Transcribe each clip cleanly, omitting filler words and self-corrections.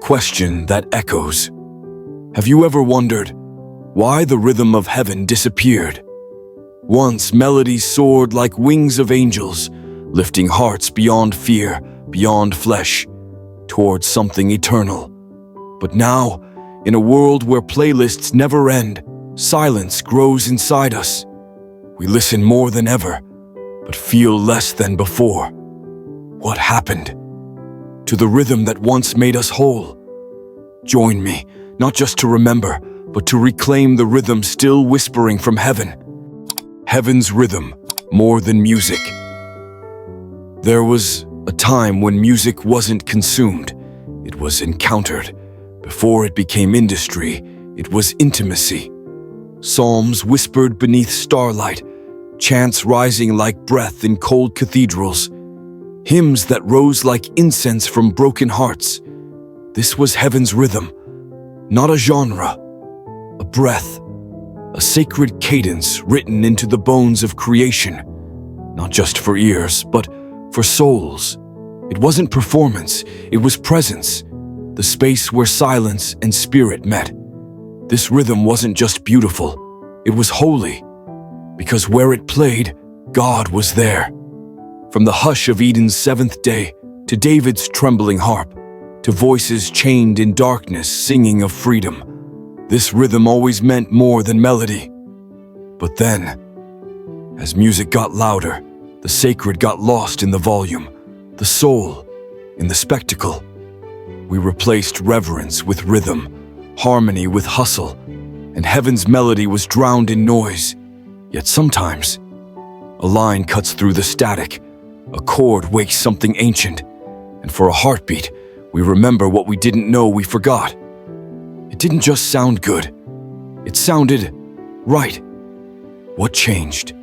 question that echoes. Have you ever wondered why the rhythm of heaven disappeared? Once melodies soared like wings of angels, lifting hearts beyond fear, beyond flesh, towards something eternal. But now, in a world where playlists never end, silence grows inside us. We listen more than ever, but feel less than before. What happened to the rhythm that once made us whole? Join me, not just to remember, but to reclaim the rhythm still whispering from heaven. Heaven's rhythm, more than music. There was a time when music wasn't consumed, it was encountered. Before it became industry, it was intimacy. Psalms whispered beneath starlight, chants rising like breath in cold cathedrals, hymns that rose like incense from broken hearts. This was heaven's rhythm, not a genre, a breath, a sacred cadence written into the bones of creation, not just for ears, but for souls. It wasn't performance, it was presence, the space where silence and spirit met. This rhythm wasn't just beautiful, it was holy, because where it played, God was there. From the hush of Eden's seventh day, to David's trembling harp, to voices chained in darkness singing of freedom, this rhythm always meant more than melody. But then, as music got louder, the sacred got lost in the volume, the soul in the spectacle. We replaced reverence with rhythm, harmony with hustle, and heaven's melody was drowned in noise. Yet sometimes, a line cuts through the static, a chord wakes something ancient, and for a heartbeat, we remember what we didn't know we forgot. It didn't just sound good, it sounded right. What changed?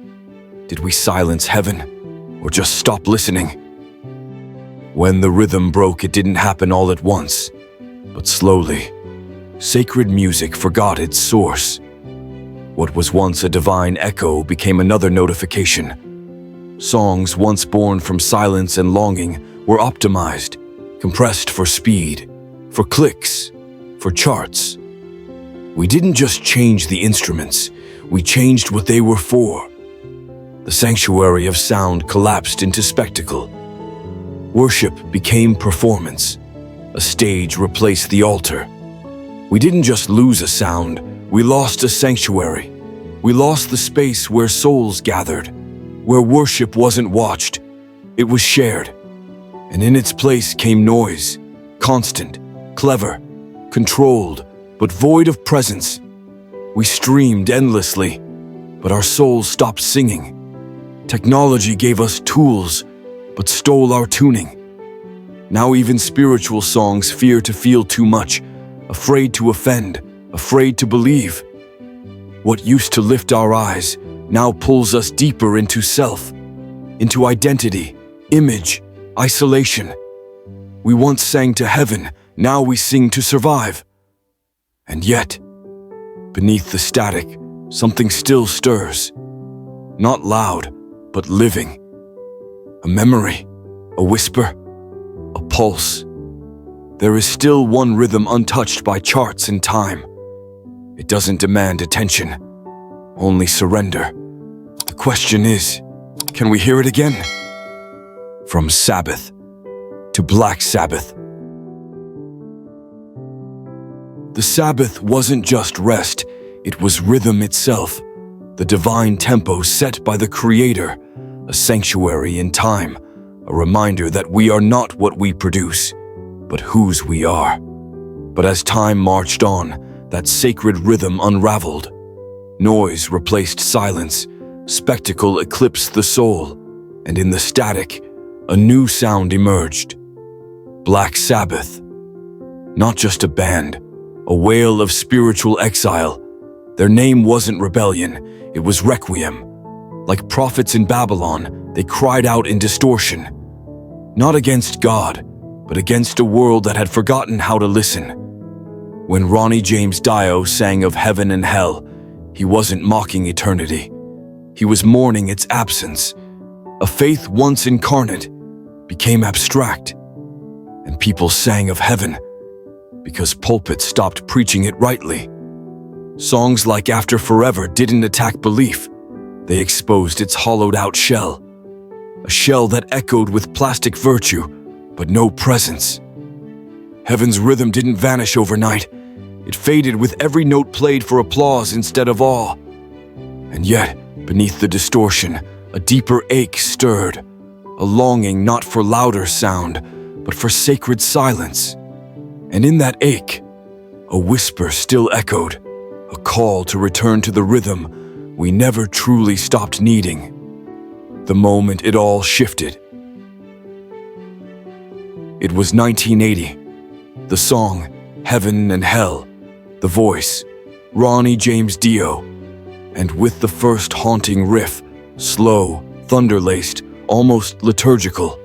Did we silence heaven, or just stop listening? When the rhythm broke, it didn't happen all at once, but slowly. Sacred music forgot its source. What was once a divine echo became another notification. Songs once born from silence and longing were optimized, compressed for speed, for clicks, for charts. We didn't just change the instruments, we changed what they were for. The sanctuary of sound collapsed into spectacle. Worship became performance. A stage replaced the altar. We didn't just lose a sound, we lost a sanctuary. We lost the space where souls gathered, where worship wasn't watched, it was shared. And in its place came noise, constant, clever, controlled, but void of presence. We streamed endlessly, but our souls stopped singing. Technology gave us tools, but stole our tuning. Now even spiritual songs fear to feel too much, afraid to offend, afraid to believe. What used to lift our eyes now pulls us deeper into self, into identity, image, isolation. We once sang to heaven, now we sing to survive. And yet, beneath the static, something still stirs. Not loud, but living. A memory, a whisper, a pulse. There is still one rhythm untouched by charts and time. It doesn't demand attention, only surrender. The question is, can we hear it again? From Sabbath to Black Sabbath. The Sabbath wasn't just rest, it was rhythm itself, the divine tempo set by the Creator, a sanctuary in time, a reminder that we are not what we produce, but whose we are. But as time marched on, that sacred rhythm unraveled. Noise replaced silence, spectacle eclipsed the soul, and in the static, a new sound emerged. Black Sabbath. Not just a band, a wail of spiritual exile. Their name wasn't rebellion, it was requiem. Like prophets in Babylon, they cried out in distortion. Not against God, but against a world that had forgotten how to listen. When Ronnie James Dio sang of heaven and hell, he wasn't mocking eternity. He was mourning its absence. A faith once incarnate became abstract, and people sang of heaven, because pulpits stopped preaching it rightly. Songs like After Forever didn't attack belief. They exposed its hollowed-out shell. A shell that echoed with plastic virtue, but no presence. Heaven's rhythm didn't vanish overnight. It faded with every note played for applause instead of awe. And yet, beneath the distortion, a deeper ache stirred, a longing not for louder sound, but for sacred silence. And in that ache, a whisper still echoed, a call to return to the rhythm we never truly stopped needing. The moment it all shifted. It was 1980. The song, Heaven and Hell. The voice, Ronnie James Dio. And with the first haunting riff, slow, thunder-laced, almost liturgical,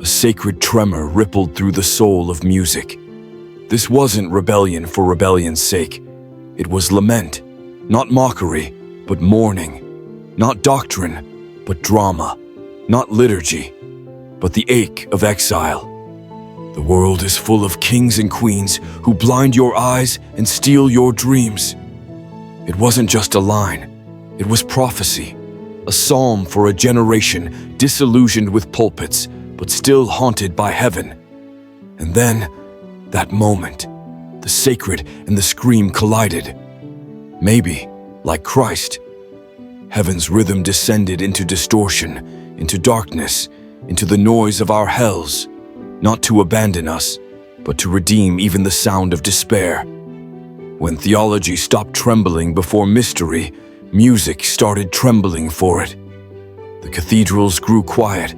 a sacred tremor rippled through the soul of music. This wasn't rebellion for rebellion's sake. It was lament, not mockery, but mourning, not doctrine, but drama, not liturgy, but the ache of exile. The world is full of kings and queens who blind your eyes and steal your dreams. It wasn't just a line, it was prophecy, a psalm for a generation disillusioned with pulpits, but still haunted by heaven. And then, that moment, the sacred and the scream collided. Maybe, like Christ, heaven's rhythm descended into distortion, into darkness, into the noise of our hells, not to abandon us, but to redeem even the sound of despair. When theology stopped trembling before mystery, music started trembling for it. The cathedrals grew quiet,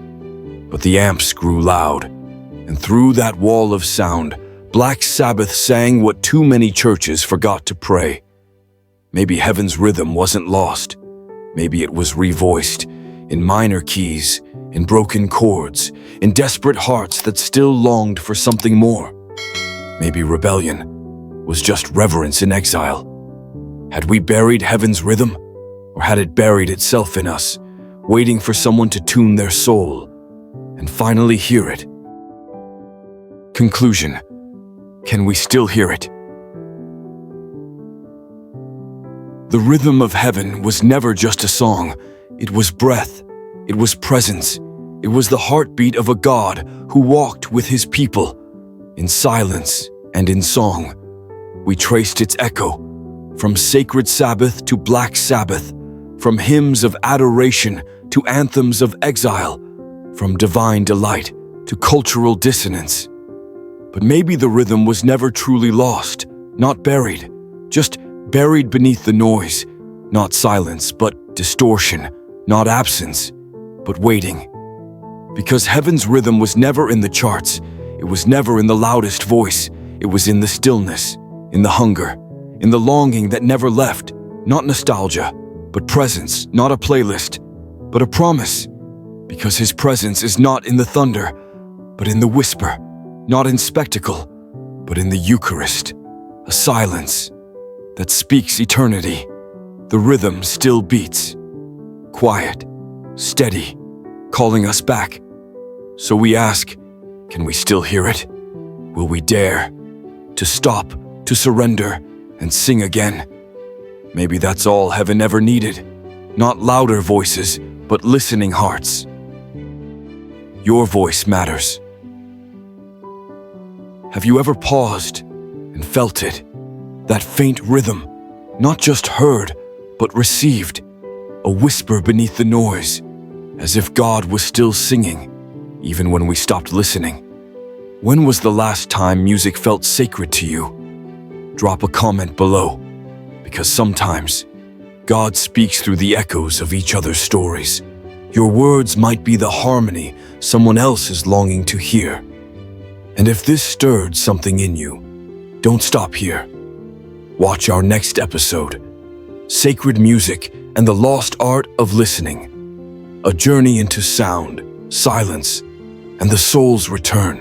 but the amps grew loud, and through that wall of sound, Black Sabbath sang what too many churches forgot to pray. Maybe heaven's rhythm wasn't lost. Maybe it was revoiced, in minor keys, in broken chords, in desperate hearts that still longed for something more. Maybe rebellion was just reverence in exile. Had we buried heaven's rhythm, or had it buried itself in us, waiting for someone to tune their soul and finally hear it? Conclusion. Can we still hear it? The rhythm of heaven was never just a song. It was breath. It was presence. It was the heartbeat of a God who walked with his people. In silence and in song, we traced its echo, from sacred Sabbath to Black Sabbath, from hymns of adoration to anthems of exile, from divine delight to cultural dissonance. But maybe the rhythm was never truly lost, not buried, just buried beneath the noise, not silence, but distortion, not absence, but waiting. Because heaven's rhythm was never in the charts, it was never in the loudest voice, it was in the stillness, in the hunger, in the longing that never left, not nostalgia, but presence, not a playlist, but a promise. Because his presence is not in the thunder, but in the whisper, not in spectacle, but in the Eucharist, a silence that speaks eternity. The rhythm still beats, quiet, steady, calling us back. So we ask, can we still hear it? Will we dare to stop, to surrender, and sing again? Maybe that's all heaven ever needed. Not louder voices, but listening hearts. Your voice matters. Have you ever paused and felt it? That faint rhythm, not just heard, but received. A whisper beneath the noise, as if God was still singing, even when we stopped listening. When was the last time music felt sacred to you? Drop a comment below, because sometimes God speaks through the echoes of each other's stories. Your words might be the harmony someone else is longing to hear. And if this stirred something in you, don't stop here. Watch our next episode, Sacred Music and the Lost Art of Listening. A journey into sound, silence, and the soul's return.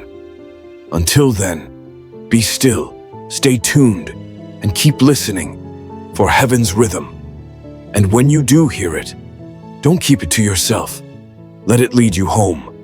Until then, be still, stay tuned, and keep listening for heaven's rhythm. And when you do hear it, don't keep it to yourself. Let it lead you home.